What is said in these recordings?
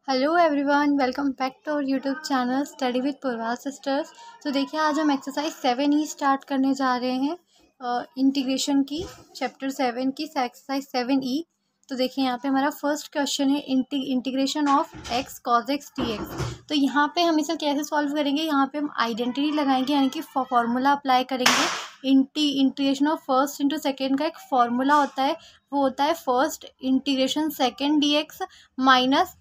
Hello everyone, welcome back to our YouTube channel study with Purva sisters. तो देखिए, आज हम एक्सरसाइज 7 ही स्टार्ट करने जा रहे हैं इंटीग्रेशन की, चैप्टर 7 की एक्सरसाइज 7E। तो देखिए, यहाँ पे हमारा फर्स्ट क्वेश्चन है integration of x cos x d x. तो यहाँ पे हम इसे कैसे सॉल्व करेंगे, यहाँ पे हम आइडेंटिटी लगाएंगे, यानी कि फॉर्मूला अप्लाई करेंगे। Integration of first into second का एक फॉर्मूला होता है, वो होता है first integration second d x minus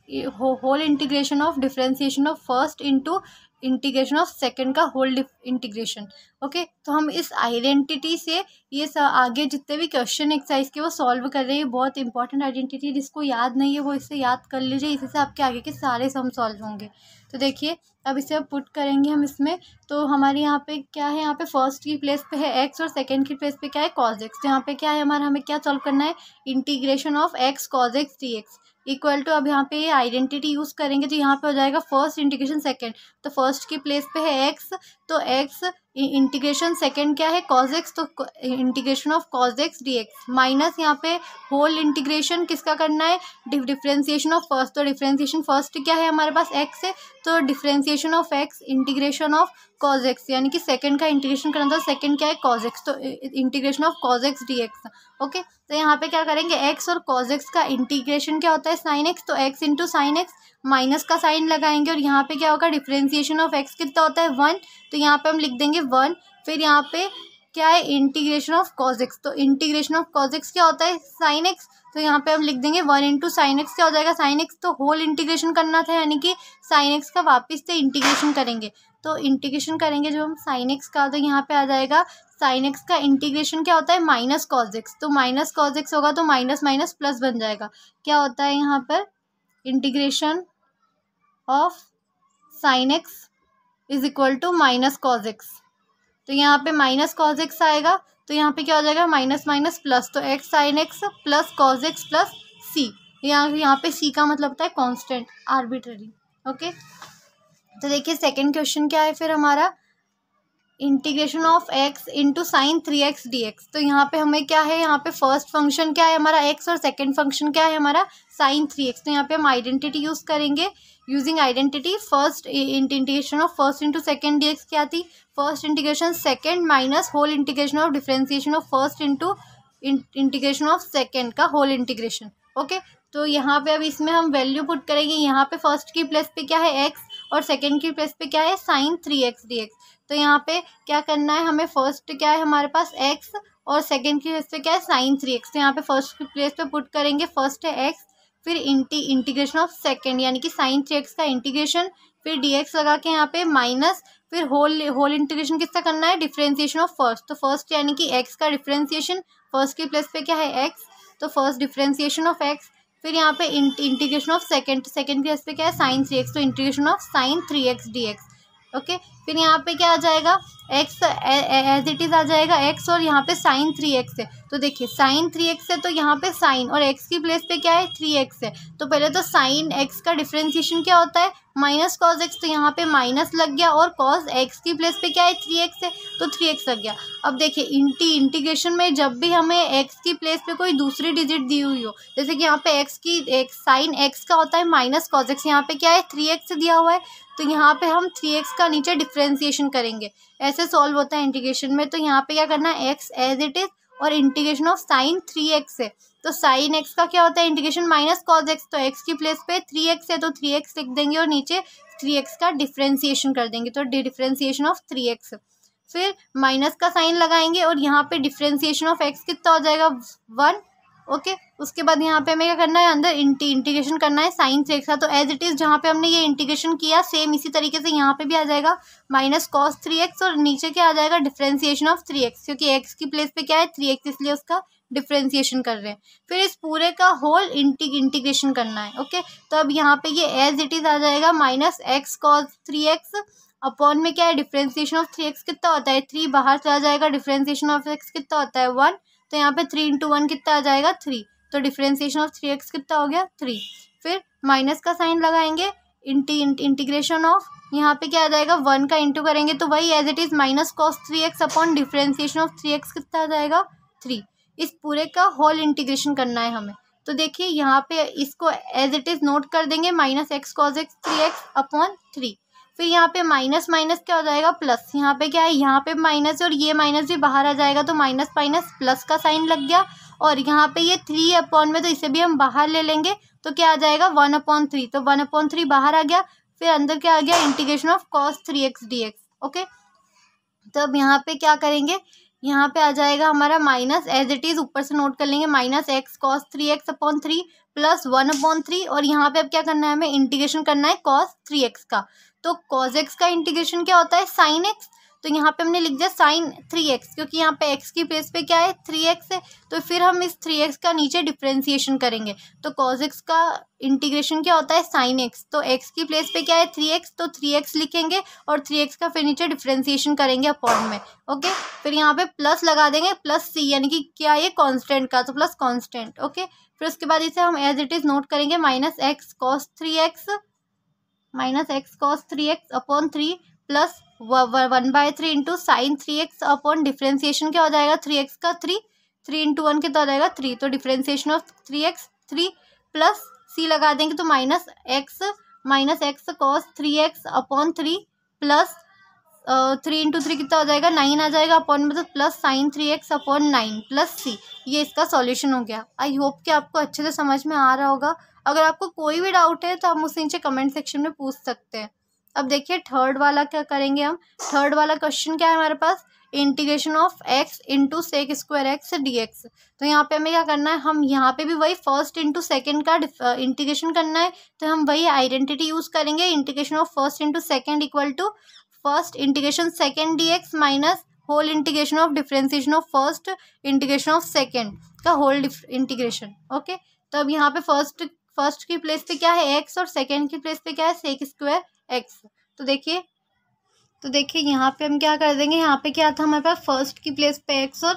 whole integration of differentiation of first into integration of second का होल इंटीग्रेशन। ओके, तो हम इस आइडेंटिटी से ये आगे जितने भी क्वेश्चन एक्सरसाइज के वो सॉल्व कर रहे हैं। बहुत इंपॉर्टेंट आइडेंटिटी, जिसको याद नहीं है वो इसे याद कर लीजिए, इसी से आपके आगे के सारे सम सॉल्व होंगे। तो देखिए, अब इसे अब पुट करेंगे हम इसमें। तो हमारे यहाँ पे क्या है, यहाँ पे फर्स्ट की प्लेस पे है एक्स और सेकंड की प्लेस पे क्या है, कॉज एक्स। तो यहाँ पे क्या है हमारा, हमें क्या सॉल्व करना है, integration of x cos x d x equal to, अब यहाँ पे ये आइडेंटिटी यूज़ करेंगे तो यहाँ पे हो जाएगा फर्स्ट इंटीग्रेशन सेकंड। तो फर्स्ट की प्लेस पे है एक्स, तो एक्स इंटीग्रेशन सेकंड क्या है, कॉज एक्स, तो integration of cause x d x minus यहाँ पे होल इंटीग्रेशन किसका करना है, डिफरेंशिएशन ऑफ फर्स्ट। तो डिफरेंशिएशन फर्स्ट क्या है हमारे पास, एक्स है, तो differentiation of x integration of cos x, यानी कि सेकंड का इंटीग्रेशन करना था, सेकंड क्या है कॉज एक्स, तो integration of cause x d x. Okay, तो यहाँ पे क्या करेंगे, एक्स और कॉज एक्स का इंटीग्रेशन क्या होता है, साइन एक्स, तो x into sine x, minus का साइन लगाएंगे और यहाँ पे क्या होगा, डिफरेंशिएशन ऑफ एक्स कितना होता है 1, तो यहाँ पे हम लिख देंगे 1। फिर यहाँ पे क्या है, इंटीग्रेशन ऑफ कॉज एक्स, तो इंटीग्रेशन ऑफ कॉज एक्स क्या होता है, साइन एक्स, तो यहाँ पे हम लिख देंगे 1 इंटू साइन एक्स, क्या हो जाएगा, साइन एक्स, तो होल इंटीग्रेशन करना था, यानी कि साइन एक्स का वापस से इंटीग्रेशन करेंगे। तो इंटीग्रेशन करेंगे जब हम साइन एक्स का, तो यहाँ पे आ जाएगा साइन एक्स का इंटीग्रेशन क्या होता है, माइनस कॉज एक्स, तो माइनस कॉज एक्स होगा तो माइनस माइनस प्लस बन जाएगा। क्या होता है यहाँ पर, integration of sine x is equal to minus cos x. तो यहाँ पे माइनस कॉज एक्स आएगा, तो यहाँ पे क्या हो जाएगा, माइनस माइनस प्लस, तो x sine x plus cos x plus C. यहाँ पे सी का मतलब होता है कांस्टेंट, आर्बिट्ररी। ओके, तो देखिए सेकंड क्वेश्चन क्या है फिर हमारा, integration of x into sine 3x dx। तो यहाँ पे हमें क्या है, यहाँ पे फर्स्ट फंक्शन क्या है हमारा एक्स और सेकंड फंक्शन क्या है हमारा साइन 3x। तो यहाँ पे हम आइडेंटिटी यूज़ करेंगे, using identity first integration of first into second dx क्या थी, first integration second minus whole integration of differentiation of first into integration of second का होल इंटीग्रेशन। ओके, तो यहाँ पे अब इसमें हम वैल्यू पुट करेंगे, यहाँ पे फर्स्ट की प्लेस पे क्या है एक्स और सेकेंड की प्लेस पे क्या है साइन 3x dx। तो यहाँ पे क्या करना है हमें, फर्स्ट क्या है हमारे पास एक्स और सेकंड की प्लेस पे क्या है साइन 3x। तो यहाँ पे फर्स्ट की प्लेस पे पुट करेंगे, फर्स्ट है एक्स, फिर इंटीग्रेशन ऑफ सेकंड यानी कि साइन 3x का इंटीग्रेशन, फिर dx लगा के यहाँ पे माइनस, फिर होल इंटीग्रेशन किसका करना है, डिफरेंशिएशन ऑफ फर्स्ट। तो फर्स्ट यानी कि एक्स का डिफरेंशिएशन, फर्स्ट की प्लेस पे क्या है एक्स, तो फर्स्ट डिफरेंशिएशन ऑफ एक्स, फिर यहाँ पे इंटीग्रेशन ऑफ सेकंड, सेकंड की प्लेस पे क्या है साइन 3x, तो integration of sign 3x dx। Okay, फिर यहाँ पे क्या आ जाएगा, एक्स एज इट इज़ आ जाएगा एक्स, और यहाँ पे साइन 3x है, तो देखिए साइन 3x है तो यहाँ पे साइन, और एक्स की प्लेस पे क्या है 3x है, तो पहले तो साइन एक्स का डिफरेंशिएशन क्या होता है माइनस कॉज एक्स, तो यहाँ पे माइनस लग गया, और कॉज एक्स की प्लेस पे क्या है 3x है, तो 3x लग गया। अब देखिए इंटीग्रेशन में जब भी हमें एक्स की प्लेस पे कोई दूसरी डिजिट दी हुई हो, जैसे कि यहाँ पे एक्स की साइन एक्स का होता है माइनस कॉज एक्स, यहाँ पे क्या है 3x दिया हुआ है, तो यहाँ पे हम 3x का नीचे डिफरेंशिएशन करेंगे, ऐसे सॉल्व होता है इंटीग्रेशन में। तो यहाँ पे क्या करना है, एक्स एज इट इज, और इंटीग्रेशन ऑफ साइन 3x है, तो साइन एक्स का क्या होता है इंटीग्रेशन माइनस कॉज एक्स, तो एक्स की प्लेस पे 3x है तो 3x लिख देंगे और नीचे 3x का डिफरेंशिएशन कर देंगे, तो डिफरेंशिएशन ऑफ 3x, फिर माइनस का साइन लगाएंगे और यहाँ पे डिफरेंशिएशन ऑफ एक्स कितना हो जाएगा 1। ओके, उसके बाद यहाँ पे हमें क्या करना है, अंदर इंटीग्रेशन करना है साइन 3x का, तो एज इट इज़ जहाँ पे हमने ये इंटीग्रेशन किया सेम इसी तरीके से यहाँ पे भी आ जाएगा माइनस कॉस 3x, और नीचे क्या आ जाएगा डिफरेंशिएशन ऑफ 3x, क्योंकि x की प्लेस पे क्या है 3x, इसलिए उसका डिफरेंशिएशन कर रहे हैं। फिर इस पूरे का होल इंटीग्रेशन करना है। ओके, तो अब यहाँ पे ये एज इट इज़ आ जाएगा minus x cos 3x upon में क्या है, डिफरेंशिएशन ऑफ 3x कितना होता है 3, बाहर चला जाएगा, डिफरेंशिएशन ऑफ x कितना होता है 1, तो यहाँ पे 3 इंटू 1 कितना आ जाएगा 3, तो डिफरेंशिएशन ऑफ 3x कितना हो गया 3। फिर माइनस का साइन लगाएंगे, इंटीग्रेशन ऑफ यहाँ पे क्या आ जाएगा 1 का इंटू करेंगे, तो वही as it is minus cos 3x upon differentiation of 3x कितना आ जाएगा 3। इस पूरे का होल इंटीग्रेशन करना है हमें। तो देखिए यहाँ पे इसको एज इट इज़ नोट कर देंगे, minus x cos x 3x upon 3। फिर यहाँ पे माइनस माइनस क्या हो जाएगा प्लस, यहाँ पे क्या है, यहाँ पे माइनस है और ये माइनस भी बाहर आ जाएगा, तो माइनस माइनस प्लस का साइन लग गया। और यहाँ पे ये 3 अपॉन में, तो इसे भी हम बाहर ले लेंगे, तो क्या आ जाएगा 1/3, तो 1/3 बाहर आ गया। फिर अंदर क्या आ गया, integration of cos 3x dx। Okay, तो अब यहाँ पे क्या करेंगे, यहाँ पे आ जाएगा हमारा माइनस, एज इट इज़ ऊपर से नोट कर लेंगे, minus x cos 3x upon 3 plus 1/3। और यहाँ पे अब क्या करना है, हमें इंटीग्रेशन करना है cos 3x का। तो cos x का इंटीग्रेशन क्या होता है, sin x। तो यहाँ पे हमने लिख दिया sin 3x, क्योंकि यहाँ पे x की प्लेस पे क्या है 3x है। तो फिर हम इस 3x का नीचे डिफ्रेंसिएशन करेंगे, तो cos x का इंटीग्रेशन क्या होता है sin x। तो x की प्लेस पे क्या है 3x, तो 3x लिखेंगे और 3x का फिर नीचे डिफ्रेंसिएशन करेंगे अपॉन में। ओके, फिर यहाँ पे प्लस लगा देंगे, प्लस c, यानी कि क्या ये कांस्टेंट का, तो प्लस कांस्टेंट। ओके, फिर उसके बाद इसे हम एज इट इज़ नोट करेंगे, minus x cos 3x upon 3 plus 1/3 into sine 3x upon differentiation क्या हो जाएगा 3x का 3 इंटू 1 कितना हो जाएगा 3, तो differentiation of 3x 3 plus c लगा देंगे, तो minus x cos 3x upon 3 plus 3 into 3 कितना हो जाएगा 9 आ जाएगा, अपॉन में तो plus sign 3x upon 9 plus c। ये इसका सॉल्यूशन हो गया। आई होप कि आपको अच्छे से समझ में आ रहा होगा। अगर आपको कोई भी डाउट है तो आप मुझसे नीचे कमेंट सेक्शन में पूछ सकते हैं। अब देखिए थर्ड वाला क्या करेंगे हम। थर्ड वाला क्वेश्चन क्या है हमारे पास, integration of x into sec square x dx। तो यहाँ पे हमें क्या करना है, हम यहाँ पे भी वही फर्स्ट इंटू सेकेंड का इंटीग्रेशन करना है। तो हम वही आइडेंटिटी यूज करेंगे, integration of first into second equal to first integration second dx minus whole integration of differentiation of first integration of second का होल इंटीग्रेशन। ओके, तो अब यहाँ पे फर्स्ट की प्लेस पे क्या है x और सेकेंड की प्लेस पे क्या है सेक स्क्वायर एक्स। तो देखिए यहाँ पे हम क्या कर देंगे, यहाँ पे क्या था हमारे पास फर्स्ट की प्लेस पे x और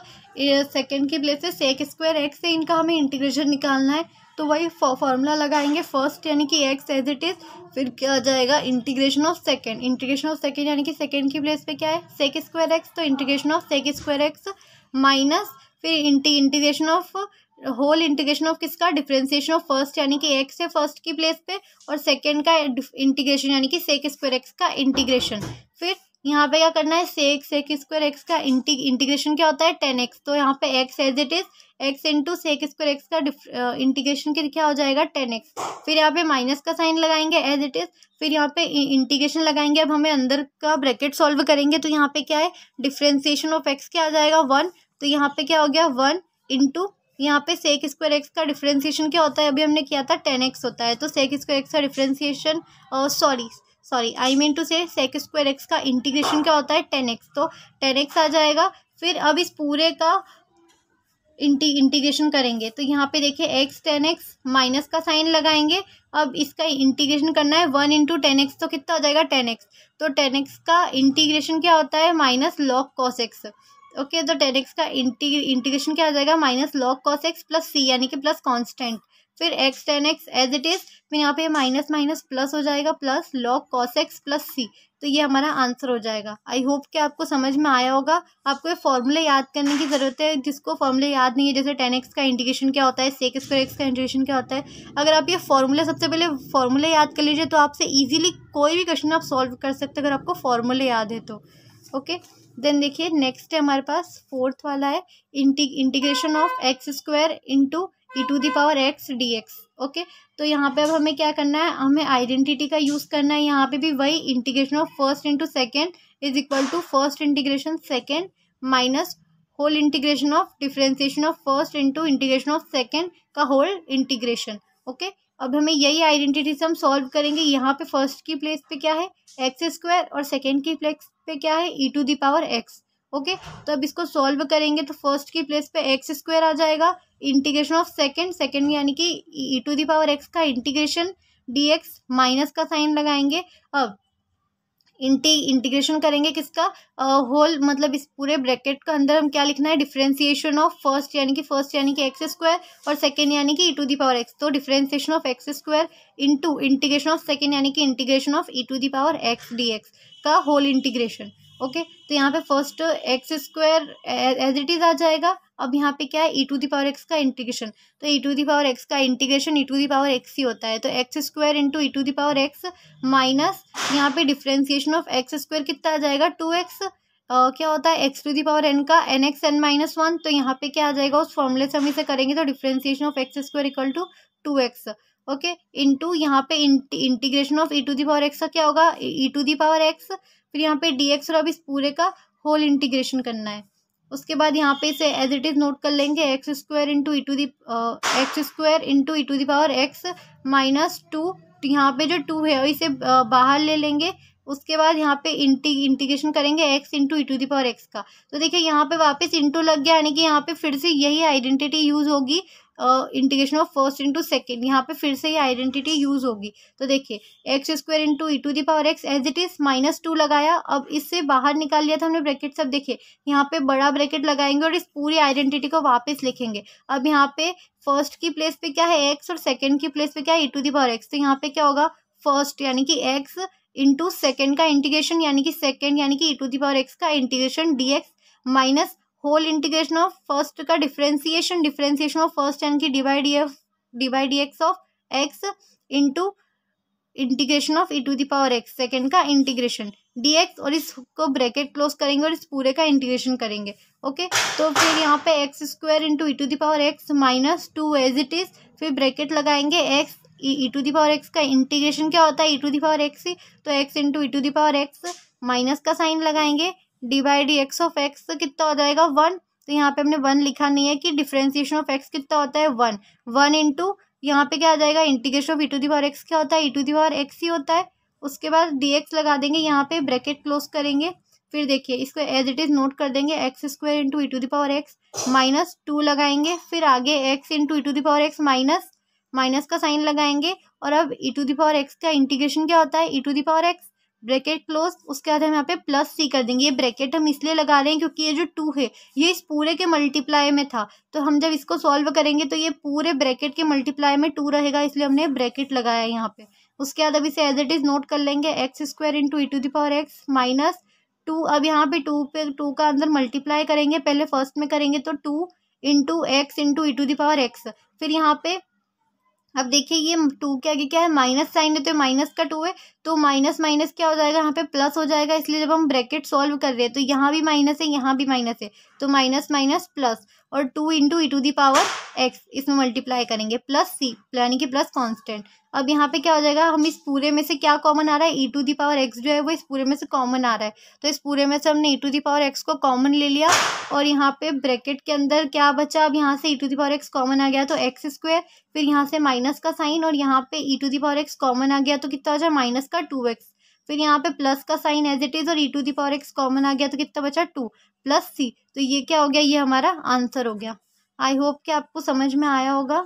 सेकंड की प्लेस पे सेक स्क्वायर एक्स है, इनका हमें इंटीग्रेशन निकालना है। तो वही फॉर्मूला लगाएंगे, फर्स्ट यानी कि x एज इट इज़, फिर क्या आ जाएगा इंटीग्रेशन ऑफ सेकेंड यानी कि सेकेंड की प्लेस पे क्या है सेक स्क्वायर एक्स, तो integration of sec square x minus फिर integration of whole integration of किसका डिफ्रेंसिएशन ऑफ फर्स्ट यानी कि एक्स है फर्स्ट की प्लेस पे, और सेकेंड का इंटीग्रेशन यानी कि सेक स्क्वायर एक्स का इंटीग्रेशन। फिर यहाँ पे क्या करना है, सेक स्क्वायर एक्स का इंटीग्रेशन क्या होता है 10x। तो यहाँ पे x as it is x into sec square x का इंटीग्रेशन क्या हो जाएगा 10x। फिर यहाँ पे माइनस का साइन लगाएंगे एज इट इज, फिर यहाँ पे इंटीग्रेशन लगाएंगे। अब हमें अंदर का ब्रैकेट सॉल्व करेंगे, तो यहाँ पे क्या है डिफ्रेंसिएशन ऑफ x क्या आ जाएगा 1, तो यहाँ पे क्या हो गया 1 इंटू यहाँ पे सेक स्क्वायर एक्स का डिफ्रेंसिएशन क्या होता है, अभी हमने किया था 10x होता है, तो सेक स्क्वायर एक्स का differentiation sorry I mean to say sec square x का इंटीग्रेशन क्या होता है 10x, तो 10x आ जाएगा। फिर अब इस पूरे का इंटीग्रेशन करेंगे, तो यहाँ पे देखिए x 10x माइनस का साइन लगाएंगे। अब इसका इंटीग्रेशन करना है 1 इंटू 10x, तो कितना हो जाएगा 10x, तो 10x का इंटीग्रेशन क्या होता है minus log cos x. Okay, तो 10x का इंटीग्रेशन क्या आ जाएगा minus log cos x plus c यानी कि प्लस कांस्टेंट। फिर x 10x as it is, फिर यहाँ पे माइनस माइनस प्लस हो जाएगा plus log cos x plus c, तो ये हमारा आंसर हो जाएगा। आई होप कि आपको समझ में आया होगा। आपको ये फॉर्मूले याद करने की ज़रूरत है, जिसको फॉर्मूले याद नहीं है, जैसे 10x का इंटीग्रेशन क्या होता है, सेक स्क्वायर एक्स का इंटीग्रेशन क्या होता है। अगर आप ये फॉर्मूले सबसे पहले फॉर्मूले याद कर लीजिए, तो आपसे ईजिली कोई भी क्वेश्चन आप सॉल्व कर सकते हैं, अगर आपको फॉर्मूले याद है तो। ओके, देन देखिए नेक्स्ट है हमारे पास फोर्थ वाला है integration of x square into e to the power x dx। Okay, तो यहाँ पे अब हमें क्या करना है, हमें आइडेंटिटी का यूज़ करना है। यहाँ पे भी वही integration of first into second is equal to first integration second minus whole integration of differentiation of first into integration of second का होल इंटीग्रेशन। ओके, अब हमें यही आइडेंटिटी से हम सॉल्व करेंगे। यहाँ पे फर्स्ट की प्लेस पे क्या है एक्स स्क्वायर और सेकेंड की प्लेस पे क्या है e to the power x. Okay, तो अब इसको सॉल्व करेंगे, तो फर्स्ट की प्लेस पे एक्स स्क्वायर आ जाएगा, इंटीग्रेशन ऑफ सेकेंड यानी कि e to the power x का इंटीग्रेशन dx माइनस का साइन लगाएंगे। अब इंटीग्रेशन करेंगे किसका होल, मतलब इस पूरे ब्रैकेट का अंदर हम क्या लिखना है डिफ्रेंसिएशन ऑफ फर्स्ट यानी कि एक्स स्क्वायर और सेकेंड यानी कि e to the power x, तो differentiation of x square into integration of second यानी कि integration of e to the power x dx का होल इंटीग्रेशन। ओके, तो यहाँ पे first x square as it is आ जाएगा। अब यहाँ पे क्या है, e to the power x का इंटीग्रेशन, तो e to the power x का integration e to the power x ही होता है, तो x square into e to the power x minus यहाँ पे डिफ्रेंसिएशन ऑफ एक्स स्क्वायर कितना आ जाएगा 2x, क्या होता है x to the power n का n x n minus one, तो यहाँ पे क्या आ जाएगा उस फॉर्मूले से हम इसे करेंगे तो differentiation of x square equal to 2x, okay, into यहाँ पे integration of e to the power x का क्या होगा e to the power x, फिर यहाँ पे dx और अब इस पूरे का होल इंटीग्रेशन करना है। उसके बाद यहाँ पे इसे एज इट इज नोट कर लेंगे x square into e to the power x minus two, तो यहाँ पे जो 2 है इसे बाहर ले लेंगे। उसके बाद यहाँ पे इंटीग्रेशन करेंगे x into e to the power x का, तो देखिए यहाँ पे वापस इंटू लग गया, यानी कि यहाँ पे फिर से यही आइडेंटिटी यूज होगी, integration of first into second, यहाँ पे फिर से ये आइडेंटिटी यूज होगी। तो देखिए x square into e to the power x as it is -2 लगाया, अब इससे बाहर निकाल लिया था हमने ब्रैकेट, सब देखिए यहाँ पे बड़ा ब्रैकेट लगाएंगे और इस पूरी आइडेंटिटी को वापस लिखेंगे। अब यहाँ पे फर्स्ट की प्लेस पे क्या है एक्स और सेकेंड की प्लेस पे क्या है e to the power x, तो यहाँ पे क्या होगा फर्स्ट यानी कि एक्स इंटू सेकेंड का इंटीग्रेशन यानी कि सेकेंड यानी कि e to the power x का integration dx minus whole integration of first का डिफरेंशिएशन ऑफ फर्स्ट यानी कि divide dx of x into integration of e to the power x second का इंटीग्रेशन dx, और इसको bracket close करेंगे और इस पूरे का इंटीग्रेशन करेंगे। ओके, तो फिर यहाँ पे x square into e to the power x minus 2 as it is, फिर ब्रैकेट लगाएंगे x e to the power x का इंटीग्रेशन क्या होता है e to the power x ही, तो x into e to the power x minus का sign लगाएंगे, डिवाइड एक्स ऑफ एक्स कितना हो जाएगा 1, तो यहाँ पे हमने 1 लिखा नहीं है कि डिफरेंशिएशन ऑफ एक्स कितना होता है 1 इंटू यहाँ पे क्या आ जाएगा integration of e to the power x क्या होता है e to the power x ही होता है। उसके बाद dx लगा देंगे, यहाँ पे ब्रैकेट क्लोज करेंगे, फिर देखिए इसको एज इट इज नोट कर देंगे x square into e to the power x minus 2 लगाएंगे, फिर आगे x into e to the power x minus का साइन लगाएंगे, और अब e to the power x का इंटीग्रेशन क्या होता है e to the power x, bracket close, उसके बाद हम यहाँ पे प्लस सी कर देंगे। ये ब्रैकेट हम इसलिए लगा रहे हैं क्योंकि ये जो 2 है ये इस पूरे के मल्टीप्लाई में था, तो हम जब इसको सॉल्व करेंगे तो ये पूरे ब्रैकेट के मल्टीप्लाई में 2 रहेगा, इसलिए हमने ब्रैकेट लगाया है यहाँ पे। उसके बाद अब इसे एज इट इज नोट कर लेंगे x square into e to the power x minus 2, अब यहाँ पे 2 का अंदर मल्टीप्लाई करेंगे, पहले फर्स्ट में करेंगे तो 2 into x into e to the power x, फिर यहाँ पे अब देखिए ये 2 के आगे क्या है माइनस साइन है, तो माइनस का 2 है, तो माइनस माइनस क्या हो जाएगा यहाँ पे प्लस हो जाएगा, इसलिए जब हम ब्रैकेट सॉल्व कर रहे हैं तो यहाँ भी माइनस है यहाँ भी माइनस है, तो माइनस माइनस प्लस, और 2 into e to the power x इसमें मल्टीप्लाई करेंगे प्लस सी यानी कि प्लस कांस्टेंट। अब यहाँ पे क्या हो जाएगा, हम इस पूरे में से क्या कॉमन आ रहा है e to the power x जो है वो इस पूरे में से कॉमन आ रहा है, तो इस पूरे में से हमने ई टू दी पावर एक्स को कॉमन ले लिया, और यहाँ पे ब्रैकेट के अंदर क्या बचा, अब यहाँ से e to the power x common आ गया तो एक्स स्क्वायर, फिर यहाँ से माइनस का साइन और यहाँ पे e to the power x common आ गया तो कितना बचा माइनस का 2x, फिर यहाँ पे प्लस का साइन एज इट इज और e to the power x common आ गया तो कितना बचा 2 प्लस सी, तो ये क्या हो गया, ये हमारा आंसर हो गया। आई होप कि आपको समझ में आया होगा।